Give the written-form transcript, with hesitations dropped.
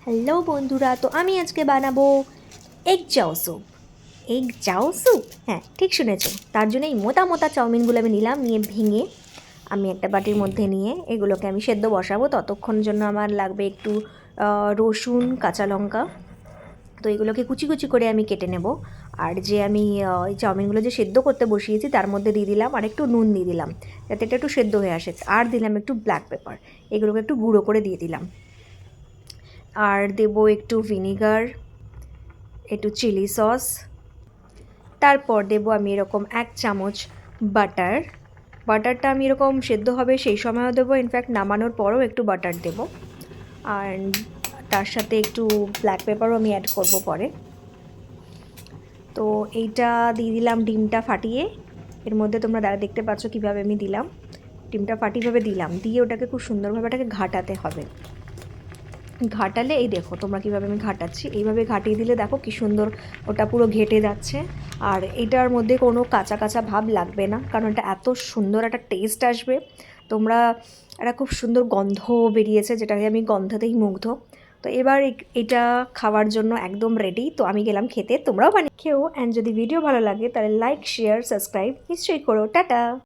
Hello বন্ধুরা, তো আমি আজকে বানাবো এগ চাও স্যুপ। এগ চাও স্যুপ, হ্যাঁ ঠিক শুনেছো। তার জন্য এই মোটা মোটা চাউমিনগুলো আমি নিলাম, নিয়ে ভেঙে আমি একটা বাটির মধ্যে নিয়ে এগুলোকে আমি সেদ্ধ বসাবো। ততক্ষণ জন্য আমার লাগবে একটু রসুন, কাঁচা লঙ্কা। তো এগুলোকে কুচি কুচি করে আমি কেটে নেব। আর যে আমি এই চাউমিনগুলো যে সেদ্ধ করতে বসিয়েছি তার মধ্যে দিয়ে দিলাম আর একটু নুন দিয়ে দিলাম, যাতে এটা একটু সেদ্ধ হয়ে আসে। আর দিলাম একটু ব্ল্যাক পেপার, এগুলোকে একটু গুঁড়ো করে দিয়ে দিলাম। আর দেব একটু ভিনিগার, একটু চিলি সস। তারপর দেব আমি এরকম 1 চামচ বাটার। বাটারটা আমি এরকম সেদ্ধ হবে সেই সময়ও দেবো, ইনফ্যাক্ট নামানোর পরও একটু বাটার দেব। আর তার সাথে একটু ব্ল্যাক পেপারও আমি অ্যাড করব পরে। তো এইটা দিয়ে দিলাম ডিমটা ফাটিয়ে। এর মধ্যে তোমরা দেখতে পাচ্ছ কীভাবে আমি দিলাম, ডিমটা ফাটিয়েভাবে দিলাম, দিয়ে ওটাকে খুব সুন্দরভাবে ওটাকে ঘাটাতে হবে। ঘাটালে এই দেখো তোমরা কীভাবে আমি ঘাটাচ্ছি, এইভাবে ঘাটিয়ে দিলে দেখো কী সুন্দর ওটা পুরো ঘেটে যাচ্ছে। আর এটার মধ্যে কোনো কাঁচা কাঁচা ভাব লাগবে না, কারণ এটা এত সুন্দর একটা টেস্ট আসবে। তোমরা একটা খুব সুন্দর গন্ধ বেরিয়েছে, যেটাকে আমি গন্ধতেই মুগ্ধ। তো এবার এটা খাওয়ার জন্য একদম রেডি। তো আমি গেলাম খেতে, তোমরাও বানিয়ে খেও। অ্যান্ড যদি ভিডিও ভালো লাগে তাহলে লাইক, শেয়ার, সাবস্ক্রাইব নিশ্চয়ই করো। টাটা।